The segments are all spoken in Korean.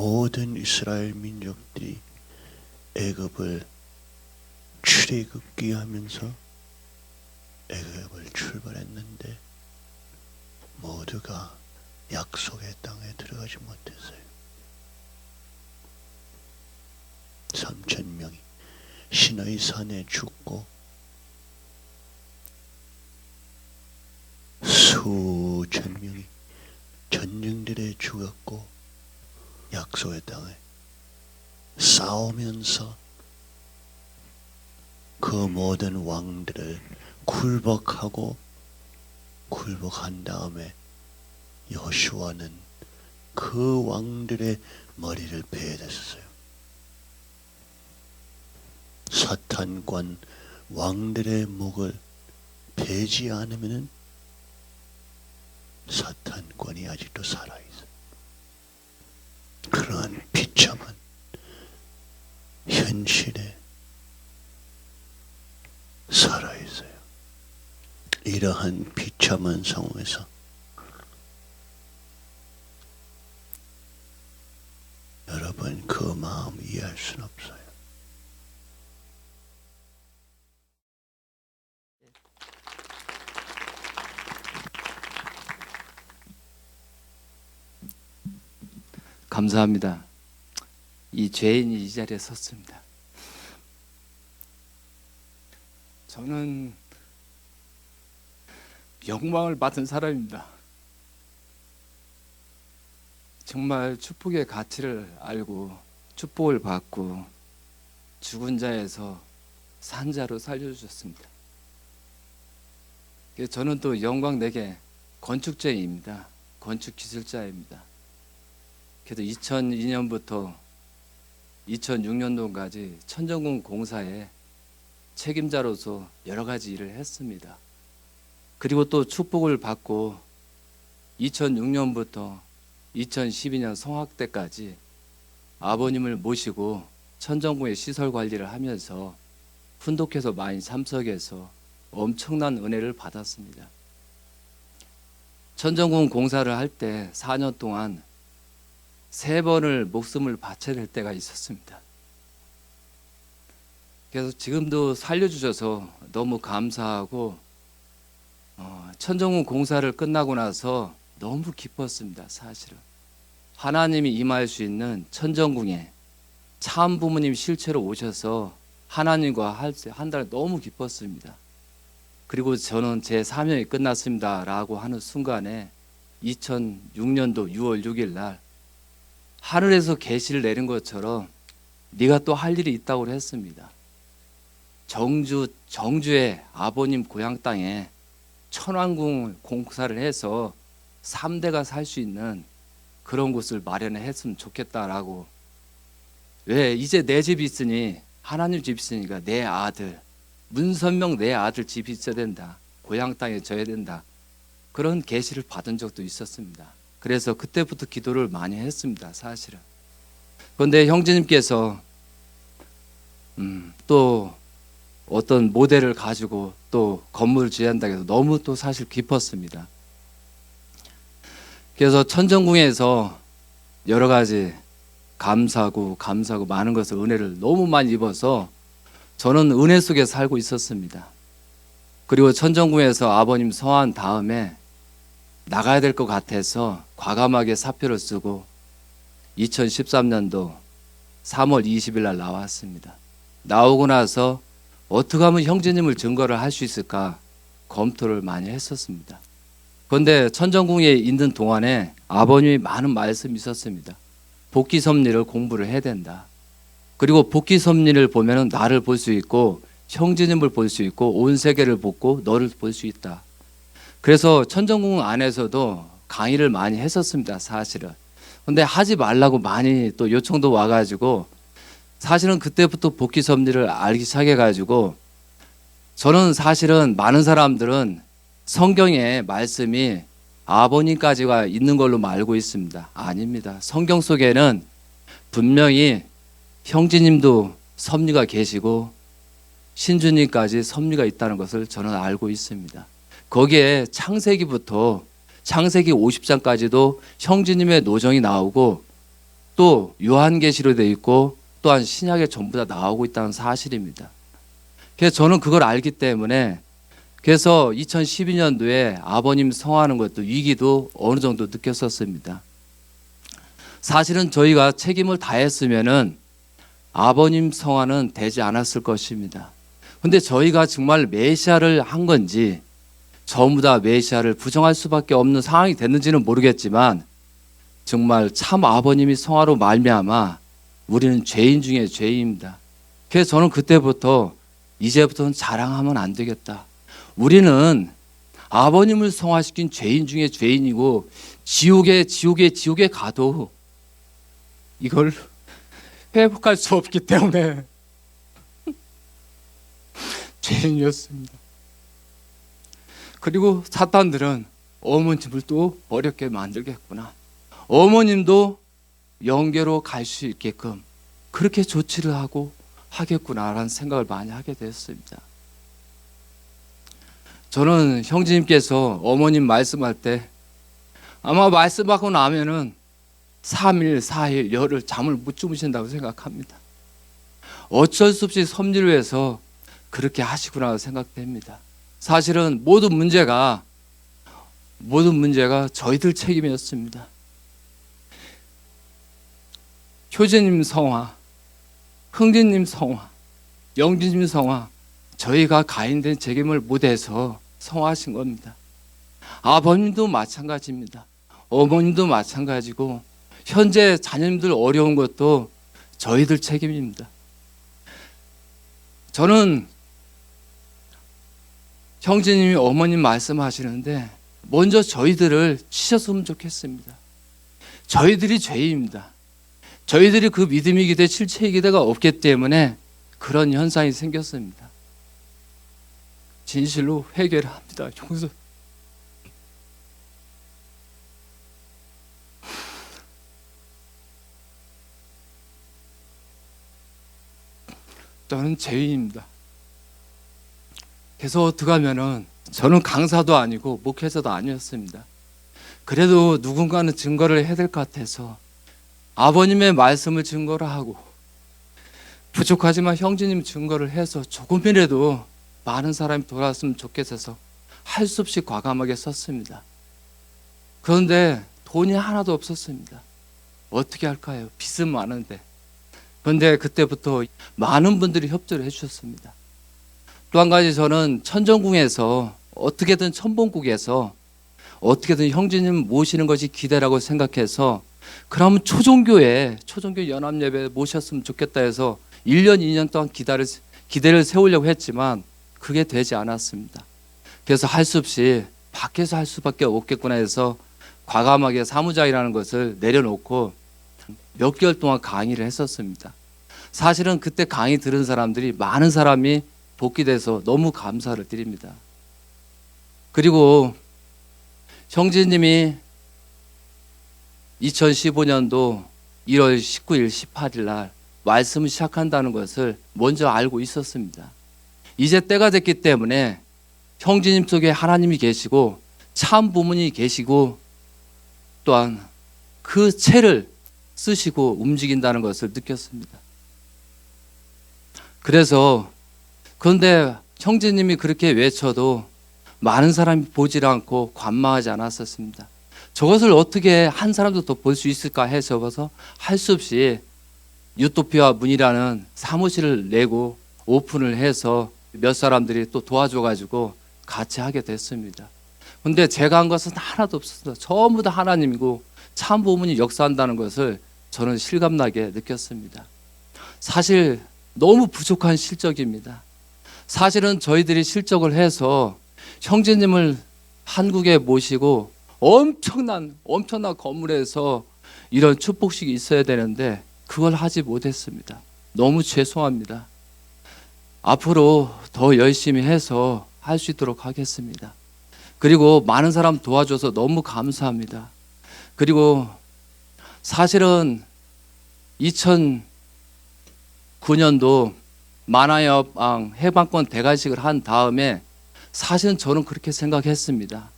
모든 이스라엘 민족들이 애굽을 출애굽기하면서 애굽을 출발했는데 모두가 약속의 땅에 들어가지 못했어요. 3,000명이 시내의 산에 죽고 수천 명이 전쟁들에 죽었고 약속의 땅에 싸우면서 그 모든 왕들을 굴복한 다음에 여호수아는 그 왕들의 머리를 베어냈어요. 사탄관 왕들의 목을 베지 않으면은 사탄권이 아직도 살아있어요. 그러한 비참한 현실에 살아있어요. 이러한 비참한 상황에서 여러분 그 마음 이해할 수는 없어요. 감사합니다. 이 죄인이 이 자리에 섰습니다. 저는 영광을 받은 사람입니다. 정말 축복의 가치를 알고 축복을 받고 죽은 자에서 산 자로 살려주셨습니다. 저는 또 영광 내게 건축자입니다. 건축기술자입니다. 그래도 2002년부터 2006년도까지 천정궁 공사에 책임자로서 여러 가지 일을 했습니다. 그리고 또 축복을 받고 2006년부터 2012년 성학 때까지 아버님을 모시고 천정궁의 시설 관리를 하면서 훈독해서 많이 참석해서 엄청난 은혜를 받았습니다. 천정궁 공사를 할 때 4년 동안 3번을 목숨을 바쳐야 될 때가 있었습니다. 그래서 지금도 살려주셔서 너무 감사하고 천정궁 공사를 끝나고 나서 너무 기뻤습니다. 사실은 하나님이 임할 수 있는 천정궁에 참 부모님 실체로 오셔서 하나님과 한 달 너무 기뻤습니다. 그리고 저는 제 사명이 끝났습니다 라고 하는 순간에 2006년도 6월 6일 날 하늘에서 계시를 내린 것처럼 네가 또 할 일이 있다고 했습니다. 정주의 아버님 고향 땅에 천왕궁 공사를 해서 3대가 살 수 있는 그런 곳을 마련해 했으면 좋겠다라고. 왜? 이제 내 집이 있으니, 하나님 집이 있으니까 내 아들, 문선명 내 아들 집이 있어야 된다. 고향 땅에 져야 된다. 그런 계시를 받은 적도 있었습니다. 그래서 그때부터 기도를 많이 했습니다. 사실은. 그런데 형제님께서 또 어떤 모델을 가지고 또 건물을 지어한다고 해서 너무 또 사실 기뻤습니다. 그래서 천정궁에서 여러 가지 감사하고 많은 것을 은혜를 너무 많이 입어서 저는 은혜 속에 살고 있었습니다. 그리고 천정궁에서 아버님 성한 다음에 나가야 될 것 같아서 과감하게 사표를 쓰고 2013년도 3월 20일 날 나왔습니다. 나오고 나서 어떻게 하면 형제님을 증거를 할 수 있을까 검토를 많이 했었습니다. 그런데 천정궁에 있는 동안에 아버님이 많은 말씀이 있었습니다. 복귀 섭리를 공부를 해야 된다. 그리고 복귀 섭리를 보면 나를 볼 수 있고 형제님을 볼 수 있고 온 세계를 보고 너를 볼 수 있다. 그래서 천정궁 안에서도 강의를 많이 했었습니다. 사실은. 근데 하지 말라고 많이 또 요청도 와가지고 사실은 그때부터 복귀 섭리를 알기 시작해가지고 저는 사실은 많은 사람들은 성경에 말씀이 아버님까지가 있는 걸로 알고 있습니다. 아닙니다. 성경 속에는 분명히 형제님도 섭리가 계시고 신주님까지 섭리가 있다는 것을 저는 알고 있습니다. 거기에 창세기부터 창세기 50장까지도 형제님의 노정이 나오고 또 요한계시로 되어 있고 또한 신약에 전부 다 나오고 있다는 사실입니다. 그래서 저는 그걸 알기 때문에 그래서 2012년도에 아버님 성화하는 것도 위기도 어느 정도 느꼈었습니다. 사실은 저희가 책임을 다했으면은 아버님 성화는 되지 않았을 것입니다. 근데 저희가 정말 메시아를 한 건지 전부 다 메시아를 부정할 수밖에 없는 상황이 됐는지는 모르겠지만 정말 참 아버님이 성화로 말미암아 우리는 죄인 중에 죄인입니다. 그래서 저는 그때부터 이제부터는 자랑하면 안 되겠다. 우리는 아버님을 성화시킨 죄인 중에 죄인이고 지옥에 가도 이걸 회복할 수 없기 때문에 죄인이었습니다. 그리고 사탄들은 어머님을 또 어렵게 만들겠구나. 어머님도 영계로 갈 수 있게끔 그렇게 조치를 하고 하겠구나라는 생각을 많이 하게 됐습니다. 저는 형제님께서 어머님 말씀할 때 아마 말씀하고 나면은 3일, 4일, 열흘 잠을 못 주무신다고 생각합니다. 어쩔 수 없이 섭리를 위해서 그렇게 하시구나 생각됩니다. 사실은 모든 문제가 저희들 책임이었습니다. 효재님 성화, 흥진님 성화, 영진님 성화, 저희가 가인된 책임을 못해서 성화하신 겁니다. 아버님도 마찬가지입니다. 어머님도 마찬가지고 현재 자녀님들 어려운 것도 저희들 책임입니다. 저는 형제님이 어머님 말씀하시는데 먼저 저희들을 치셨으면 좋겠습니다. 저희들이 죄입니다. 저희들이 그 믿음이 기대 실체의 기대가 없기 때문에 그런 현상이 생겼습니다. 진실로 회개를 합니다. 용서. 저는 죄인입니다. 그래서 어떻게 하면은 저는 강사도 아니고 목회자도 아니었습니다. 그래도 누군가는 증거를 해야 될 것 같아서 아버님의 말씀을 증거를 하고 부족하지만 형제님 증거를 해서 조금이라도 많은 사람이 돌아왔으면 좋겠어서 할 수 없이 과감하게 썼습니다. 그런데 돈이 하나도 없었습니다. 어떻게 할까요? 빚은 많은데. 그런데 그때부터 많은 분들이 협조를 해주셨습니다. 또 한 가지 저는 천정궁에서 어떻게든 천봉국에서 어떻게든 형제님 모시는 것이 기대라고 생각해서 그러면 초종교 연합예배 모셨으면 좋겠다 해서 1년, 2년 동안 기대를 세우려고 했지만 그게 되지 않았습니다. 그래서 할 수 없이 밖에서 할 수밖에 없겠구나 해서 과감하게 사무장이라는 것을 내려놓고 몇 개월 동안 강의를 했었습니다. 사실은 그때 강의 들은 사람들이 많은 사람이 복귀돼서 너무 감사를 드립니다. 그리고 형제님이 2015년도 1월 19일, 18일 날 말씀을 시작한다는 것을 먼저 알고 있었습니다. 이제 때가 됐기 때문에 형제님 속에 하나님이 계시고 참 부모님이 계시고 또한 그 채를 쓰시고 움직인다는 것을 느꼈습니다. 그런데 형제님이 그렇게 외쳐도 많은 사람이 보질 않고 관망하지 않았었습니다. 저것을 어떻게 한 사람도 더 볼 수 있을까 해서 할 수 없이 유토피아 문이라는 사무실을 내고 오픈을 해서 몇 사람들이 또 도와줘가지고 같이 하게 됐습니다. 근데 제가 한 것은 하나도 없었습니다. 전부 다 하나님이고 참 부모님이 역사한다는 것을 저는 실감나게 느꼈습니다. 사실 너무 부족한 실적입니다. 사실은 저희들이 실적을 해서 형제님을 한국에 모시고 엄청난 건물에서 이런 축복식이 있어야 되는데 그걸 하지 못했습니다. 너무 죄송합니다. 앞으로 더 열심히 해서 할 수 있도록 하겠습니다. 그리고 많은 사람 도와줘서 너무 감사합니다. 그리고 사실은 2009년도 만화여왕 해방권 대관식을 한 다음에 사실은 저는 그렇게 생각했습니다.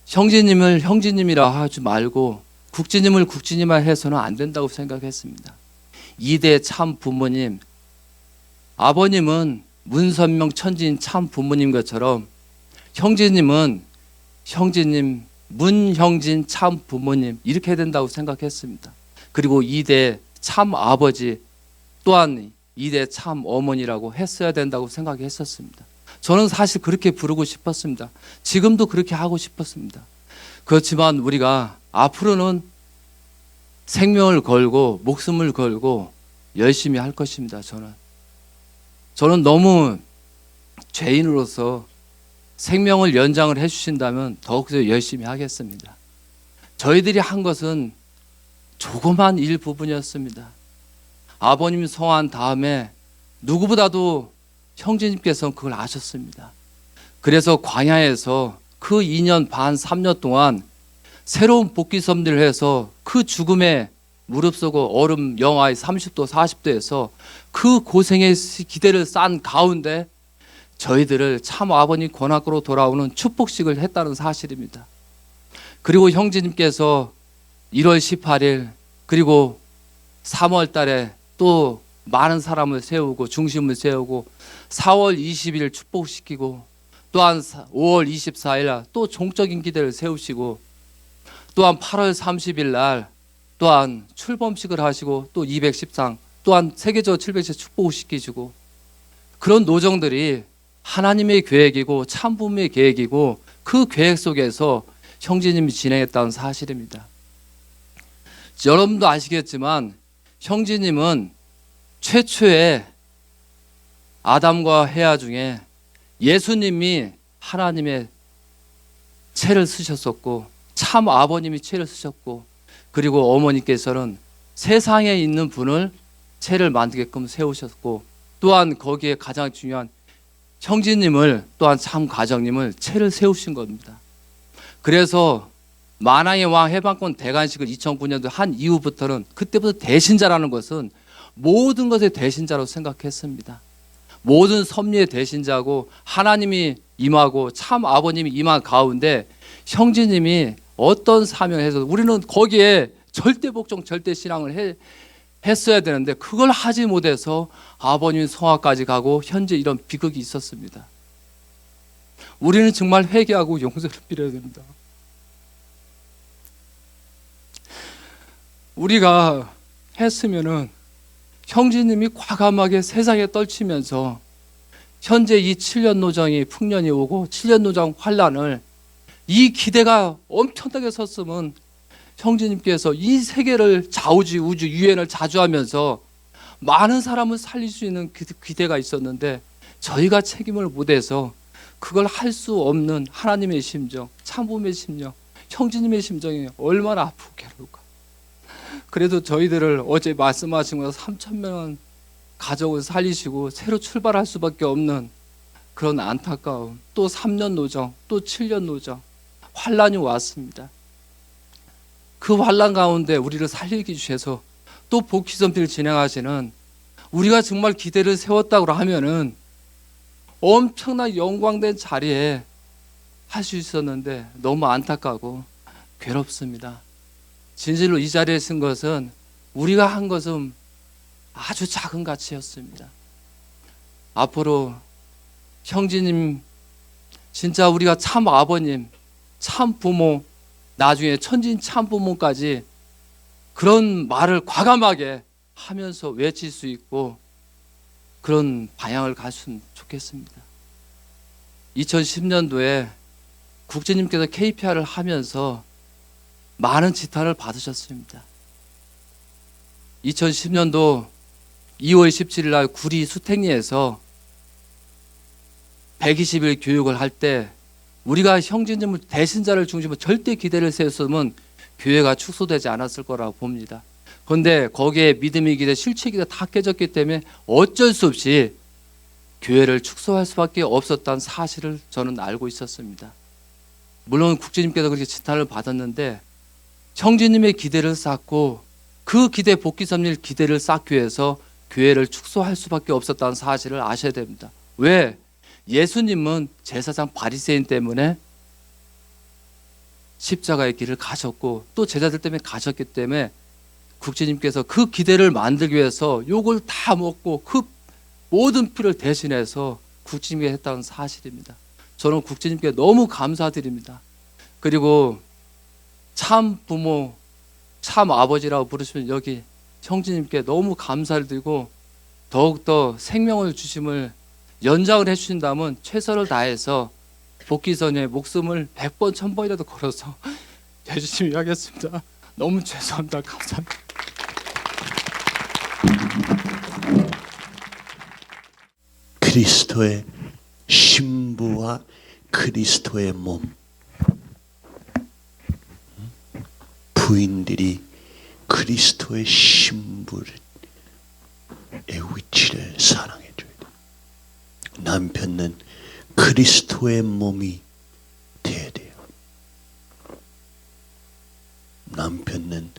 형제님을 형제님이라 하지 말고 국진님을 국진님만 해서는 안 된다고 생각했습니다. 2대 참 부모님, 아버님은 문선명 천지인 참 부모님 것처럼 형제님은 형제님, 문형진 참 부모님 이렇게 해야 된다고 생각했습니다. 그리고 2대 참 아버지 또한 2대 참 어머니라고 했어야 된다고 생각했었습니다. 저는 사실 그렇게 부르고 싶었습니다. 지금도 그렇게 하고 싶었습니다. 그렇지만 우리가 앞으로는 생명을 걸고 목숨을 걸고 열심히 할 것입니다. 저는 너무 죄인으로서 생명을 연장을 해주신다면 더욱더 열심히 하겠습니다. 저희들이 한 것은 조그만 일부분이었습니다. 아버님 성한 다음에 누구보다도 형제님께서는 그걸 아셨습니다. 그래서 광야에서 그 2년 반, 3년 동안 새로운 복귀 섭리를 해서 그 죽음에 무릅쓰고 얼음 영하의 30도, 40도에서 그 고생의 기대를 쌓은 가운데 저희들을 참 아버님 권학으로 돌아오는 축복식을 했다는 사실입니다. 그리고 형제님께서 1월 18일 그리고 3월 달에 또 많은 사람을 세우고 중심을 세우고 4월 20일 축복시키고 또한 5월 24일 날 또 종적인 기대를 세우시고 또한 8월 30일 날 또한 출범식을 하시고 또 210상 또한 세계적으로 700세 축복을 시키시고 그런 노정들이 하나님의 계획이고 참부모의 계획이고 그 계획 속에서 형제님이 진행했다는 사실입니다. 여러분도 아시겠지만 형제님은 최초의 아담과 헤아 중에 예수님이 하나님의 채를 쓰셨었고 참 아버님이 채를 쓰셨고 그리고 어머니께서는 세상에 있는 분을 채를 만들게끔 세우셨고 또한 거기에 가장 중요한 형제님을 또한 참 가정님을 채를 세우신 겁니다. 그래서 만왕의 왕 해방권 대관식을 2009년도 한 이후부터는 그때부터 대신자라는 것은 모든 것의 대신자로 생각했습니다. 모든 섭리의 대신자고 하나님이 임하고 참 아버님이 임한 가운데 형제님이 어떤 사명을 해서 우리는 거기에 절대 복종 절대 신앙을 했어야 되는데 그걸 하지 못해서 아버님 성화까지 가고 현재 이런 비극이 있었습니다. 우리는 정말 회개하고 용서를 빌어야 됩니다. 우리가 했으면은 형제님이 과감하게 세상에 떨치면서 현재 이 7년 노정이 풍년이 오고 7년 노정 환란을 이 기대가 엄청나게 섰으면 형제님께서 이 세계를 좌우지 우주 유엔을 자주하면서 많은 사람을 살릴 수 있는 기대가 있었는데 저희가 책임을 못해서 그걸 할 수 없는 하나님의 심정, 참부모의 심정, 형제님의 심정이 얼마나 아프고 괴로울까. 그래도 저희들을 어제 말씀하신 것처럼 3,000명은 가족을 살리시고 새로 출발할 수밖에 없는 그런 안타까움, 또 3년 노정, 또 7년 노정, 환란이 왔습니다. 그 환란 가운데 우리를 살리기 위해서 또 복귀 섭리를 진행하시는 우리가 정말 기대를 세웠다고 하면은 엄청난 영광된 자리에 할 수 있었는데 너무 안타까고 괴롭습니다. 진실로 이 자리에 쓴 것은 우리가 한 것은 아주 작은 가치였습니다. 앞으로 형제님 진짜 우리가 참 아버님, 참 부모, 나중에 천진 참 부모까지 그런 말을 과감하게 하면서 외칠 수 있고 그런 방향을 갔으면 좋겠습니다. 2010년도에 국제님께서 KPR을 하면서 많은 지탄을 받으셨습니다. 2010년도 2월 17일 날 구리 수택리에서 120일 교육을 할 때 우리가 형제님을 대신자를 중심으로 절대 기대를 세웠으면 교회가 축소되지 않았을 거라고 봅니다. 그런데 거기에 믿음의 기대, 실체 기대 다 깨졌기 때문에 어쩔 수 없이 교회를 축소할 수밖에 없었다는 사실을 저는 알고 있었습니다. 물론 국제님께서 그렇게 지탄을 받았는데 형제님의 기대를 쌓고 그 기대 복귀 섭리를 기대를 쌓기 위해서 교회를 축소할 수밖에 없었다는 사실을 아셔야 됩니다. 왜? 예수님은 제사장 바리새인 때문에 십자가의 길을 가셨고 또 제자들 때문에 가셨기 때문에 국주님께서 그 기대를 만들기 위해서 욕을 다 먹고 그 모든 피를 대신해서 국주님께 했다는 사실입니다. 저는 국주님께 너무 감사드립니다. 그리고 참 부모, 참 아버지라고 부르시면 여기 형제님께 너무 감사를 드리고 더욱더 생명을 주심을 연장을 해주신다면 최선을 다해서 복귀 전에 목숨을 100번, 1000번이라도 걸어서 열심히 하겠습니다. 너무 죄송합니다. 감사합니다. 그리스도의 신부와 그리스도의 몸. 부인들이 그리스도의 신부의 위치를 사랑해 줘야 돼. 남편은 그리스도의 몸이 돼야 돼요. 남편은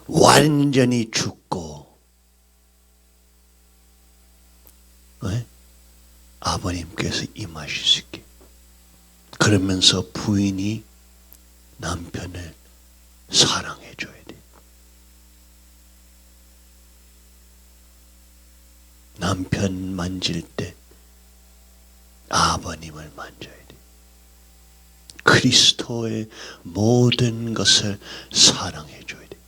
완전히 죽고 아버님께서 임하실 수 있게. 그러면서 부인이 남편을 사랑해 줘야 돼. 남편 만질 때 아버님을 만져야 돼. 그리스도의 모든 것을 사랑해 줘야 돼.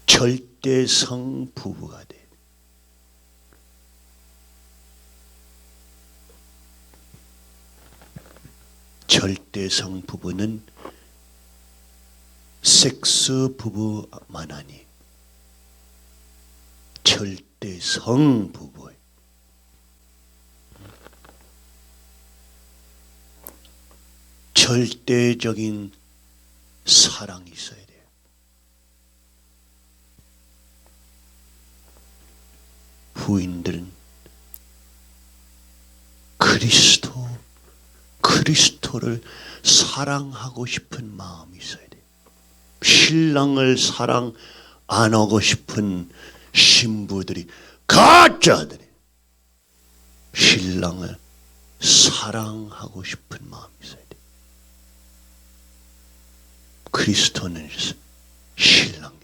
절대성 부부가 돼. 절대성 부부는 섹스 부부만 아니 절대성 부부예요. 절대적인 사랑이 있어야 돼요. 부인들은 그리스도를 사랑하고 싶은 마음이 있어야 돼요. 신랑을 사랑 안 하고 싶은 신부들이 가짜들이 신랑을 사랑하고 싶은 마음이 있어야 돼요. 그리스도는 신랑이에요.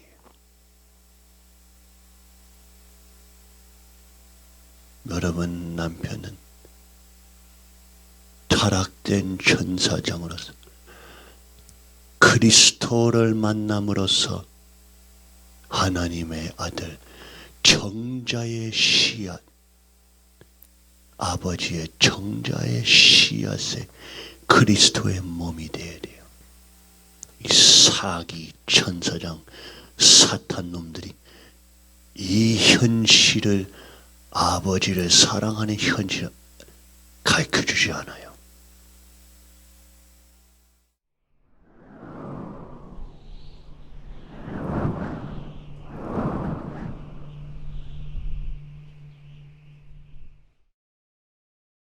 여러분 남편은 타락된 천사장으로서 그리스도를 만남으로써 하나님의 아들 정자의 씨앗, 아버지의 정자의 씨앗에 그리스도의 몸이 되어야 돼요. 이 사기 천사장 사탄 놈들이 이 현실을, 아버지를 사랑하는 현실을 가르쳐주지 않아요.